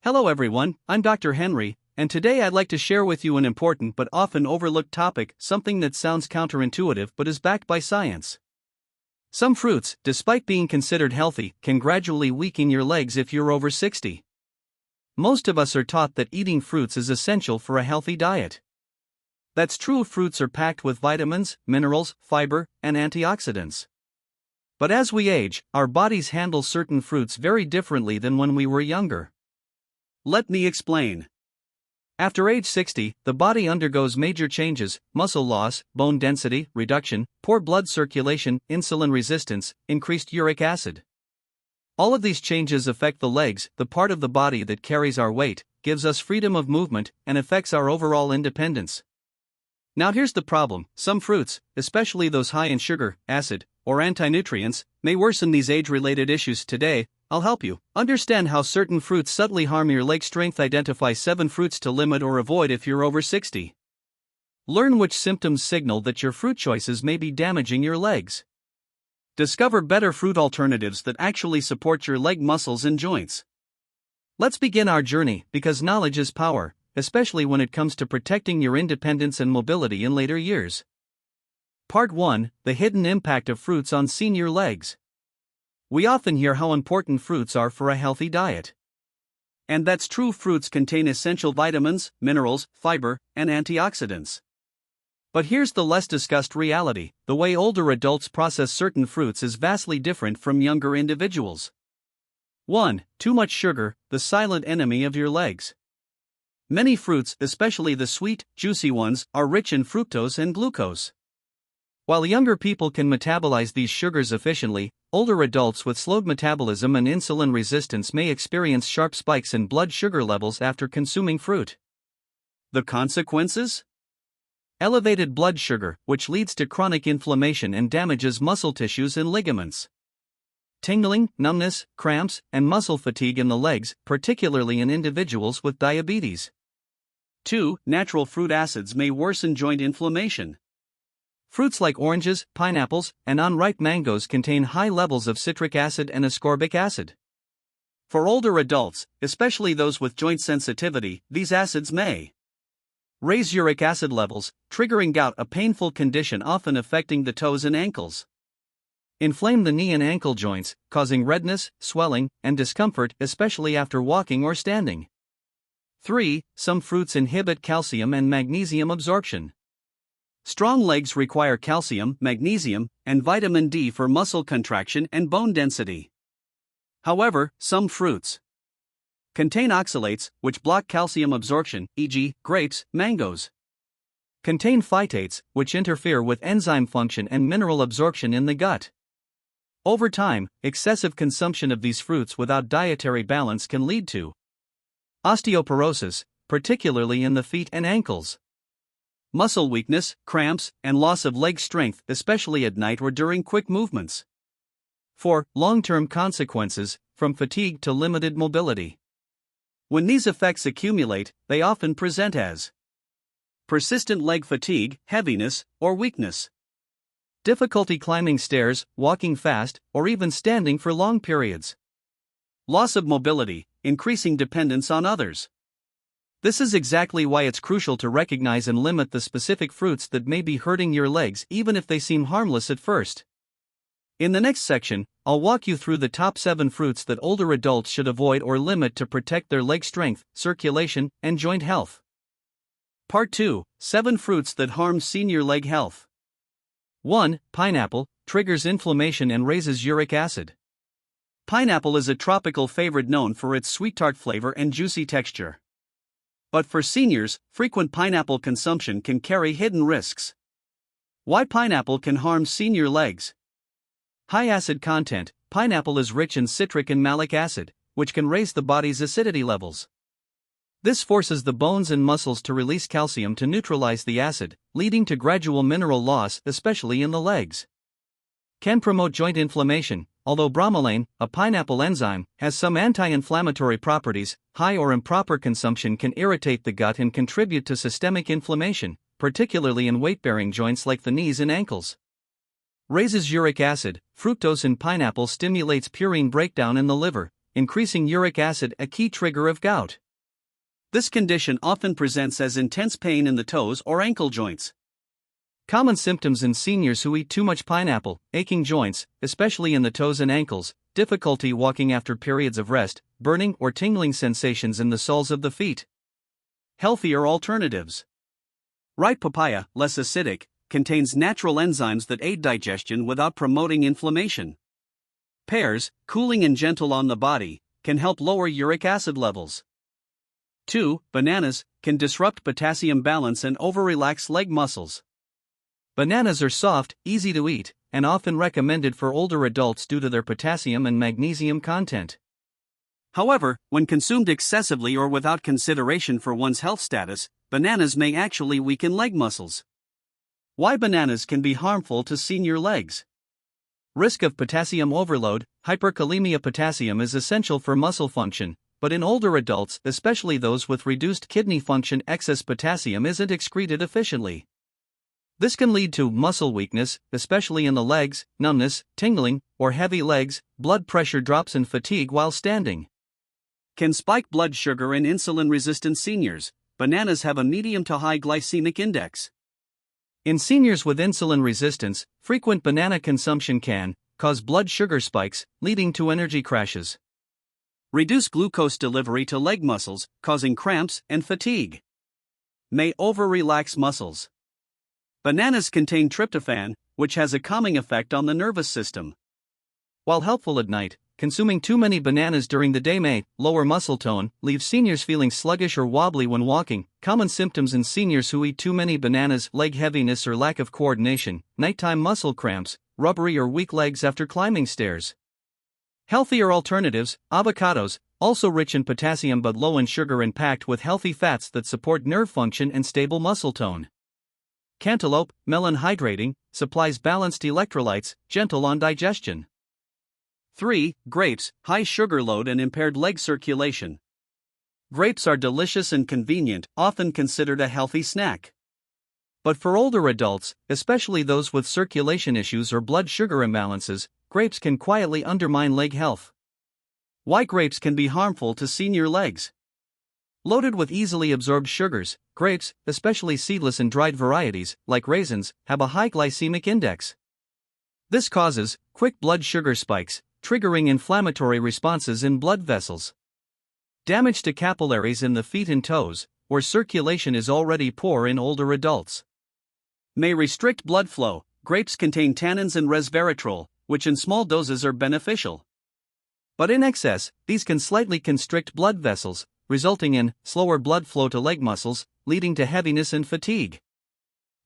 Hello everyone, I'm Dr. Henry, and today I'd like to share with you an important but often overlooked topic, something that sounds counterintuitive but is backed by science. Some fruits, despite being considered healthy, can gradually weaken your legs if you're over 60. Most of us are taught that eating fruits is essential for a healthy diet. That's true. Fruits are packed with vitamins, minerals, fiber, and antioxidants. But as we age, our bodies handle certain fruits very differently than when we were younger. Let me explain. After age 60, the body undergoes major changes: muscle loss, bone density reduction, poor blood circulation, insulin resistance, increased uric acid. All of these changes affect the legs, the part of the body that carries our weight, gives us freedom of movement, and affects our overall independence. Now here's the problem: some fruits, especially those high in sugar, acid, or anti-nutrients, may worsen these age-related issues. Today, I'll help you understand how certain fruits subtly harm your leg strength. Identify 7 fruits to limit or avoid if you're over 60. Learn which symptoms signal that your fruit choices may be damaging your legs. Discover better fruit alternatives that actually support your leg muscles and joints. Let's begin our journey, because knowledge is power, especially when it comes to protecting your independence and mobility in later years. Part 1: The hidden impact of fruits on senior legs. We often hear how important fruits are for a healthy diet. And that's true. Fruits contain essential vitamins, minerals, fiber, and antioxidants. But here's the less discussed reality: the way older adults process certain fruits is vastly different from younger individuals. 1. Too much sugar, the silent enemy of your legs. Many fruits, especially the sweet, juicy ones, are rich in fructose and glucose. While younger people can metabolize these sugars efficiently, older adults with slowed metabolism and insulin resistance may experience sharp spikes in blood sugar levels after consuming fruit. The consequences? Elevated blood sugar, which leads to chronic inflammation and damages muscle tissues and ligaments. Tingling, numbness, cramps, and muscle fatigue in the legs, particularly in individuals with diabetes. 2. Natural fruit acids may worsen joint inflammation. Fruits like oranges, pineapples, and unripe mangoes contain high levels of citric acid and ascorbic acid. For older adults, especially those with joint sensitivity, these acids may raise uric acid levels, triggering gout, a painful condition often affecting the toes and ankles. Inflame the knee and ankle joints, causing redness, swelling, and discomfort, especially after walking or standing. 3. Some fruits inhibit calcium and magnesium absorption. Strong legs require calcium, magnesium, and vitamin D for muscle contraction and bone density. However, some fruits contain oxalates, which block calcium absorption, e.g., grapes, mangoes. Contain phytates, which interfere with enzyme function and mineral absorption in the gut. Over time, excessive consumption of these fruits without dietary balance can lead to osteoporosis, particularly in the feet and ankles, muscle weakness, cramps, and loss of leg strength, especially at night or during quick movements. 4. Long-term consequences, from fatigue to limited mobility. When these effects accumulate, they often present as persistent leg fatigue, heaviness, or weakness, difficulty climbing stairs, walking fast, or even standing for long periods, loss of mobility, increasing dependence on others. This is exactly why it's crucial to recognize and limit the specific fruits that may be hurting your legs, even if they seem harmless at first. In the next section, I'll walk you through the top 7 fruits that older adults should avoid or limit to protect their leg strength, circulation, and joint health. Part 2: 7 fruits that harm senior leg health. 1. Pineapple triggers inflammation and raises uric acid. Pineapple is a tropical favorite known for its sweet tart flavor and juicy texture. But for seniors, frequent pineapple consumption can carry hidden risks. Why pineapple can harm senior legs? High acid content: pineapple is rich in citric and malic acid, which can raise the body's acidity levels. This forces the bones and muscles to release calcium to neutralize the acid, leading to gradual mineral loss, especially in the legs. Can promote joint inflammation. Although bromelain, a pineapple enzyme, has some anti-inflammatory properties, high or improper consumption can irritate the gut and contribute to systemic inflammation, particularly in weight-bearing joints like the knees and ankles. Raises uric acid. Fructose in pineapple stimulates purine breakdown in the liver, increasing uric acid, a key trigger of gout. This condition often presents as intense pain in the toes or ankle joints. Common symptoms in seniors who eat too much pineapple: aching joints, especially in the toes and ankles, difficulty walking after periods of rest, burning or tingling sensations in the soles of the feet. Healthier alternatives. Ripe papaya, less acidic, contains natural enzymes that aid digestion without promoting inflammation. Pears, cooling and gentle on the body, can help lower uric acid levels. 2. Bananas can disrupt potassium balance and over-relax leg muscles. Bananas are soft, easy to eat, and often recommended for older adults due to their potassium and magnesium content. However, when consumed excessively or without consideration for one's health status, bananas may actually weaken leg muscles. Why bananas can be harmful to senior legs. Risk of potassium overload. Hyperkalemia. Potassium is essential for muscle function, but in older adults, especially those with reduced kidney function, excess potassium isn't excreted efficiently. This can lead to muscle weakness, especially in the legs, numbness, tingling, or heavy legs, blood pressure drops, and fatigue while standing. Can spike blood sugar in insulin-resistant seniors. Bananas have a medium to high glycemic index. In seniors with insulin resistance, frequent banana consumption can cause blood sugar spikes, leading to energy crashes. Reduce glucose delivery to leg muscles, causing cramps and fatigue. May over-relax muscles. Bananas contain tryptophan, which has a calming effect on the nervous system. While helpful at night, consuming too many bananas during the day may lower muscle tone, leave seniors feeling sluggish or wobbly when walking. Common symptoms in seniors who eat too many bananas: leg heaviness or lack of coordination, nighttime muscle cramps, rubbery or weak legs after climbing stairs. Healthier alternatives. Avocados, also rich in potassium but low in sugar and packed with healthy fats that support nerve function and stable muscle tone. Cantaloupe, melon, hydrating, supplies balanced electrolytes, gentle on digestion. 3. Grapes, high sugar load and impaired leg circulation. Grapes are delicious and convenient, often considered a healthy snack. But for older adults, especially those with circulation issues or blood sugar imbalances, grapes can quietly undermine leg health. Why grapes can be harmful to senior legs. Loaded with easily absorbed sugars, grapes, especially seedless and dried varieties, like raisins, have a high glycemic index. This causes quick blood sugar spikes, triggering inflammatory responses in blood vessels. Damage to capillaries in the feet and toes, where circulation is already poor in older adults. May restrict blood flow. Grapes contain tannins and resveratrol, which in small doses are beneficial. But in excess, these can slightly constrict blood vessels, resulting in slower blood flow to leg muscles, leading to heaviness and fatigue.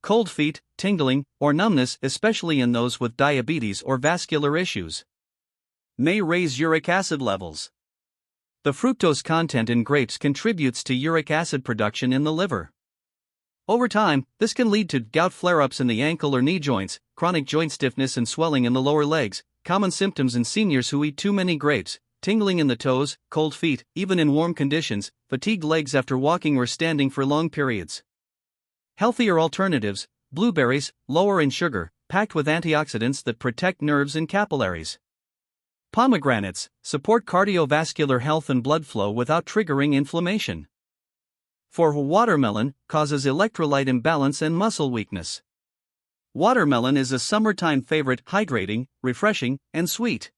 Cold feet, tingling, or numbness, especially in those with diabetes or vascular issues. May raise uric acid levels. The fructose content in grapes contributes to uric acid production in the liver. Over time, this can lead to gout, flare-ups in the ankle or knee joints, chronic joint stiffness and swelling in the lower legs. Common symptoms in seniors who eat too many grapes: tingling in the toes, cold feet, even in warm conditions, fatigued legs after walking or standing for long periods. Healthier alternatives: blueberries, lower in sugar, packed with antioxidants that protect nerves and capillaries. Pomegranates, support cardiovascular health and blood flow without triggering inflammation. For watermelon, causes electrolyte imbalance and muscle weakness. Watermelon is a summertime favorite, hydrating, refreshing, and sweet.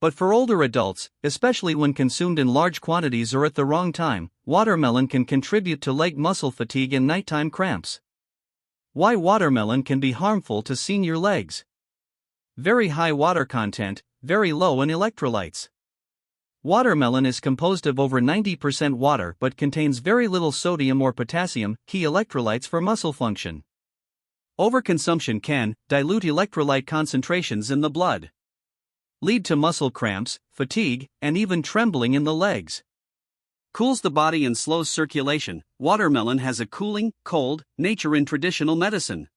But for older adults, especially when consumed in large quantities or at the wrong time, watermelon can contribute to leg muscle fatigue and nighttime cramps. Why watermelon can be harmful to senior legs. Very high water content, very low in electrolytes. Watermelon is composed of over 90% water but contains very little sodium or potassium, key electrolytes for muscle function. Overconsumption can dilute electrolyte concentrations in the blood, lead to muscle cramps, fatigue, and even trembling in the legs. Cools the body and slows circulation. Watermelon has a cooling, cold nature in traditional medicine.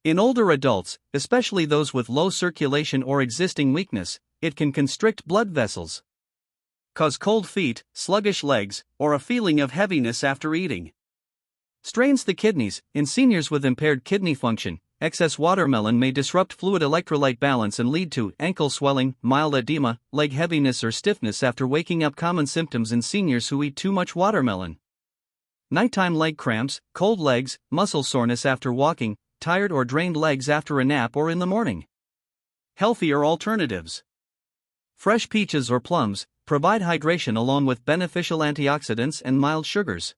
In older adults, especially those with low circulation or existing weakness, it can constrict blood vessels, cause cold feet, sluggish legs, or a feeling of heaviness after eating. Strains the kidneys. In seniors with impaired kidney function, excess watermelon may disrupt fluid electrolyte balance and lead to ankle swelling, mild edema, leg heaviness or stiffness after waking up. Common symptoms in seniors who eat too much watermelon: nighttime leg cramps, cold legs, muscle soreness after walking, tired or drained legs after a nap or in the morning. Healthier alternatives: fresh peaches or plums provide hydration along with beneficial antioxidants and mild sugars.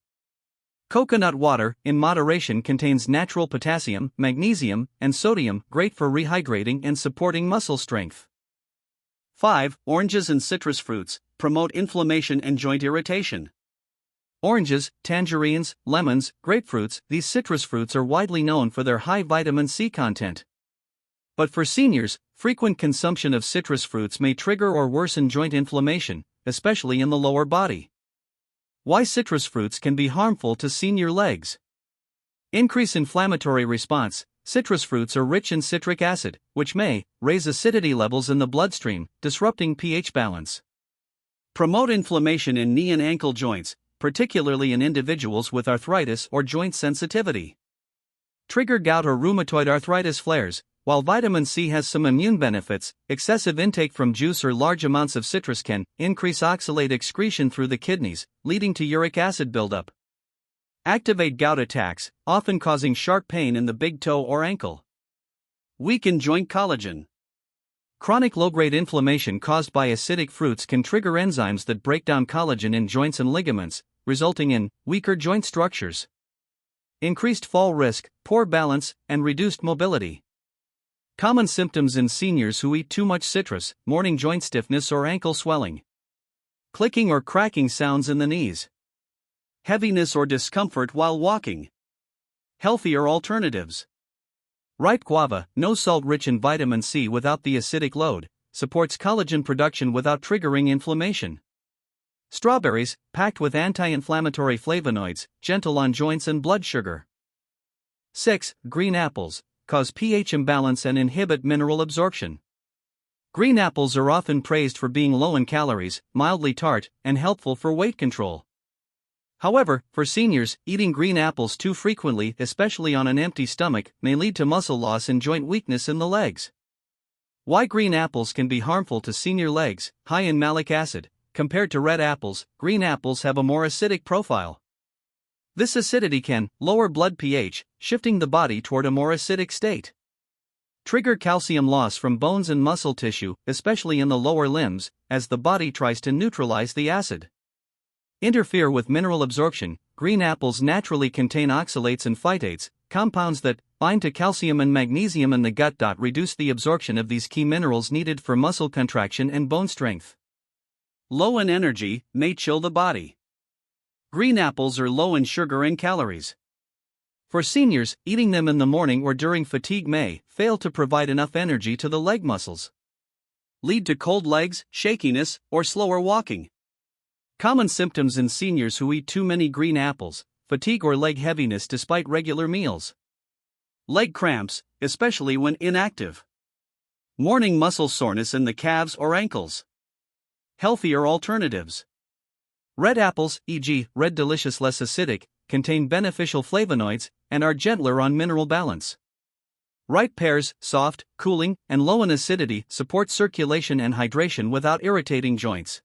Coconut water, in moderation, contains natural potassium, magnesium, and sodium, great for rehydrating and supporting muscle strength. 5. Oranges and citrus fruits promote inflammation and joint irritation. Oranges, tangerines, lemons, grapefruits, these citrus fruits are widely known for their high vitamin C content. But for seniors, frequent consumption of citrus fruits may trigger or worsen joint inflammation, especially in the lower body. Why citrus fruits can be harmful to senior legs. Increase inflammatory response. Citrus fruits are rich in citric acid, which may raise acidity levels in the bloodstream, disrupting pH balance. Promote inflammation in knee and ankle joints, particularly in individuals with arthritis or joint sensitivity. Trigger gout or rheumatoid arthritis flares. While vitamin C has some immune benefits, excessive intake from juice or large amounts of citrus can increase oxalate excretion through the kidneys, leading to uric acid buildup. Activate gout attacks, often causing sharp pain in the big toe or ankle. Weaken joint collagen. Chronic low-grade inflammation caused by acidic fruits can trigger enzymes that break down collagen in joints and ligaments, resulting in weaker joint structures. Increased fall risk, poor balance, and reduced mobility. Common symptoms in seniors who eat too much citrus: morning joint stiffness or ankle swelling. Clicking or cracking sounds in the knees. Heaviness or discomfort while walking. Healthier alternatives. Ripe guava, no salt, rich in vitamin C without the acidic load, supports collagen production without triggering inflammation. Strawberries, packed with anti-inflammatory flavonoids, gentle on joints and blood sugar. 6. Green apples cause pH imbalance and inhibit mineral absorption. Green apples are often praised for being low in calories, mildly tart, and helpful for weight control. However, for seniors, eating green apples too frequently, especially on an empty stomach, may lead to muscle loss and joint weakness in the legs. Why green apples can be harmful to senior legs: high in malic acid. Compared to red apples, green apples have a more acidic profile. This acidity can lower blood pH, shifting the body toward a more acidic state. Trigger calcium loss from bones and muscle tissue, especially in the lower limbs, as the body tries to neutralize the acid. Interfere with mineral absorption. Green apples naturally contain oxalates and phytates, compounds that bind to calcium and magnesium in the gut. Reduce the absorption of these key minerals needed for muscle contraction and bone strength. Low in energy, may chill the body. Green apples are low in sugar and calories. For seniors, eating them in the morning or during fatigue may fail to provide enough energy to the leg muscles. Lead to cold legs, shakiness, or slower walking. Common symptoms in seniors who eat too many green apples: fatigue or leg heaviness despite regular meals. Leg cramps, especially when inactive. Morning muscle soreness in the calves or ankles. Healthier alternatives. Red apples, e.g., red delicious, less acidic, contain beneficial flavonoids and are gentler on mineral balance. Ripe pears, soft, cooling, and low in acidity, support circulation and hydration without irritating joints.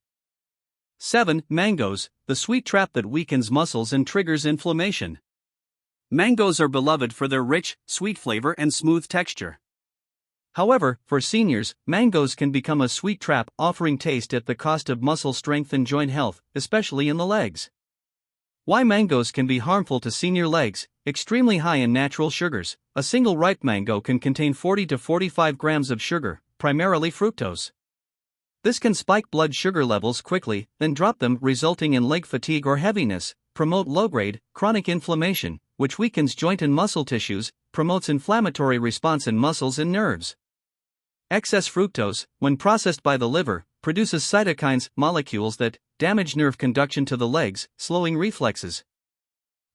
7. Mangoes, the sweet trap that weakens muscles and triggers inflammation. Mangoes are beloved for their rich, sweet flavor and smooth texture. However, for seniors, mangoes can become a sweet trap, offering taste at the cost of muscle strength and joint health, especially in the legs. Why mangoes can be harmful to senior legs: extremely high in natural sugars. A single ripe mango can contain 40 to 45 grams of sugar, primarily fructose. This can spike blood sugar levels quickly, then drop them, resulting in leg fatigue or heaviness. Promote low-grade, chronic inflammation, which weakens joint and muscle tissues, promotes inflammatory response in muscles and nerves. Excess fructose, when processed by the liver, produces cytokines, molecules that damage nerve conduction to the legs, slowing reflexes.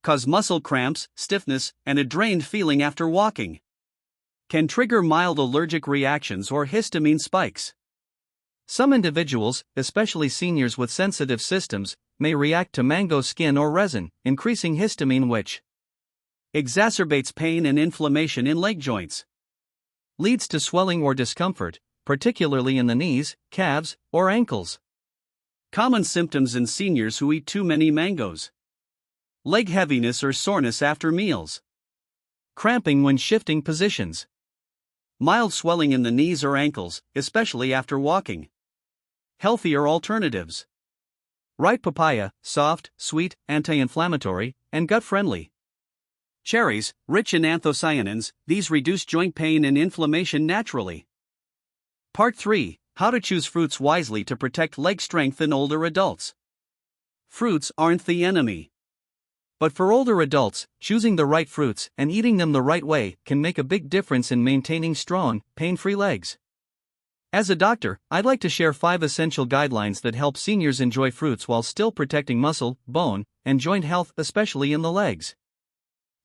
Cause muscle cramps, stiffness, and a drained feeling after walking. Can trigger mild allergic reactions or histamine spikes. Some individuals, especially seniors with sensitive systems, may react to mango skin or resin, increasing histamine, which Exacerbates pain and inflammation in leg joints. Leads to swelling or discomfort, particularly in the knees, calves, or ankles. Common symptoms in seniors who eat too many mangoes. Leg heaviness or soreness after meals. Cramping when shifting positions. Mild swelling in the knees or ankles, especially after walking. Healthier alternatives. Ripe papaya, soft, sweet, anti-inflammatory, and gut-friendly. Cherries, rich in anthocyanins, these reduce joint pain and inflammation naturally. Part 3. How to choose fruits wisely to protect leg strength in older adults. Fruits aren't the enemy. But for older adults, choosing the right fruits and eating them the right way can make a big difference in maintaining strong, pain-free legs. As a doctor, I'd like to share 5 essential guidelines that help seniors enjoy fruits while still protecting muscle, bone, and joint health, especially in the legs.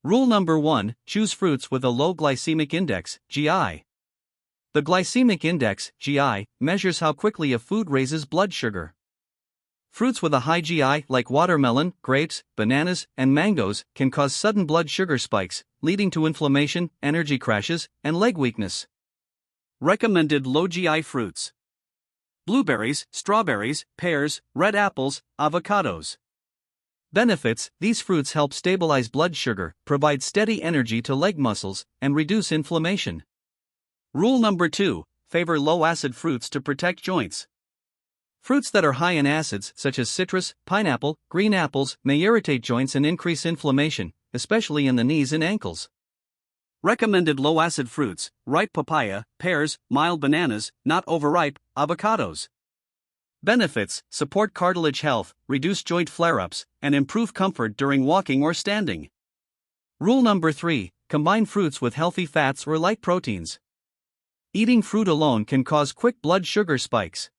Rule number 1: choose fruits with a low glycemic index, GI. The glycemic index, GI, measures how quickly a food raises blood sugar. Fruits with a high GI, like watermelon, grapes, bananas, and mangoes, can cause sudden blood sugar spikes, leading to inflammation, energy crashes, and leg weakness. Recommended low GI fruits: blueberries, strawberries, pears, red apples, avocados. Benefits: these fruits help stabilize blood sugar, provide steady energy to leg muscles, and reduce inflammation. Rule number 2: favor low-acid fruits to protect joints. Fruits that are high in acids, such as citrus, pineapple, green apples, may irritate joints and increase inflammation, especially in the knees and ankles. Recommended low-acid fruits: ripe papaya, pears, mild bananas, not overripe, avocados. Benefits: support cartilage health, reduce joint flare-ups, and improve comfort during walking or standing. Rule number 3: combine fruits with healthy fats or light proteins. Eating fruit alone can cause quick blood sugar spikes.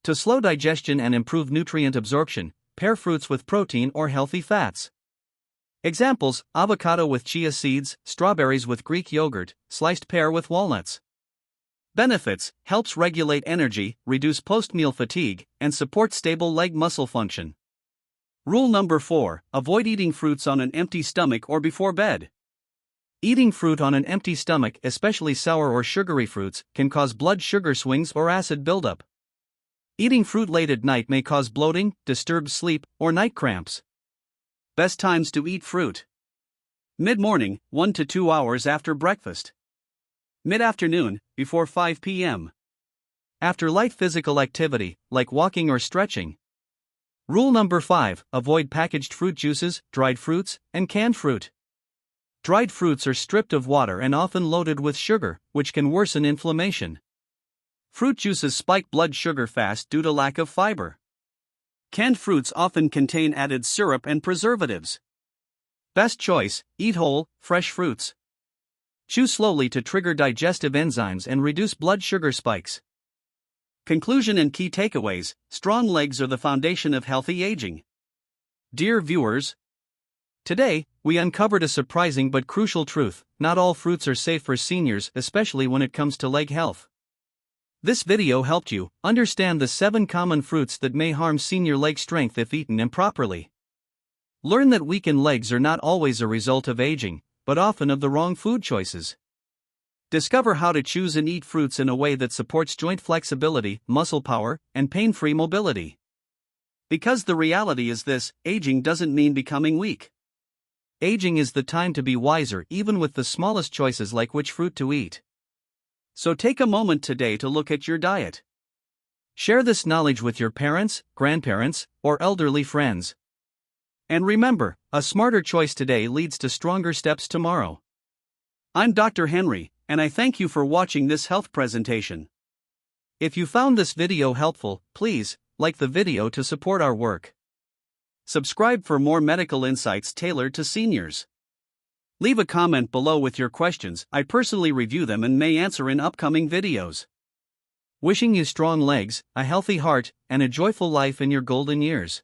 To slow digestion and improve nutrient absorption, pair fruits with protein or healthy fats. Examples: avocado with chia seeds, strawberries with Greek yogurt, sliced pear with walnuts. Benefits: helps regulate energy, reduce post-meal fatigue, and support stable leg muscle function. Rule number 4: avoid eating fruits on an empty stomach or before bed. Eating fruit on an empty stomach, especially sour or sugary fruits, can cause blood sugar swings or acid buildup. Eating fruit late at night may cause bloating, disturbed sleep, or night cramps. Best times to eat fruit: mid-morning, 1 to 2 hours after breakfast. Mid-afternoon, before 5 p.m. After light physical activity, like walking or stretching. Rule number 5: avoid packaged fruit juices, dried fruits, and canned fruit. Dried fruits are stripped of water and often loaded with sugar, which can worsen inflammation. Fruit juices spike blood sugar fast due to lack of fiber. Canned fruits often contain added syrup and preservatives. Best choice: eat whole, fresh fruits. Chew slowly to trigger digestive enzymes and reduce blood sugar spikes. Conclusion and key takeaways: strong legs are the foundation of healthy aging. Dear viewers, today, we uncovered a surprising but crucial truth: not all fruits are safe for seniors, especially when it comes to leg health. This video helped you understand the 7 common fruits that may harm senior leg strength if eaten improperly. Learn that weakened legs are not always a result of aging, but often of the wrong food choices. Discover how to choose and eat fruits in a way that supports joint flexibility, muscle power, and pain-free mobility. Because the reality is this: aging doesn't mean becoming weak. Aging is the time to be wiser, even with the smallest choices like which fruit to eat. So take a moment today to look at your diet. Share this knowledge with your parents, grandparents, or elderly friends. And remember, a smarter choice today leads to stronger steps tomorrow. I'm Dr. Henry, and I thank you for watching this health presentation. If you found this video helpful, please like the video to support our work. Subscribe for more medical insights tailored to seniors. Leave a comment below with your questions. I personally review them and may answer in upcoming videos. Wishing you strong legs, a healthy heart, and a joyful life in your golden years.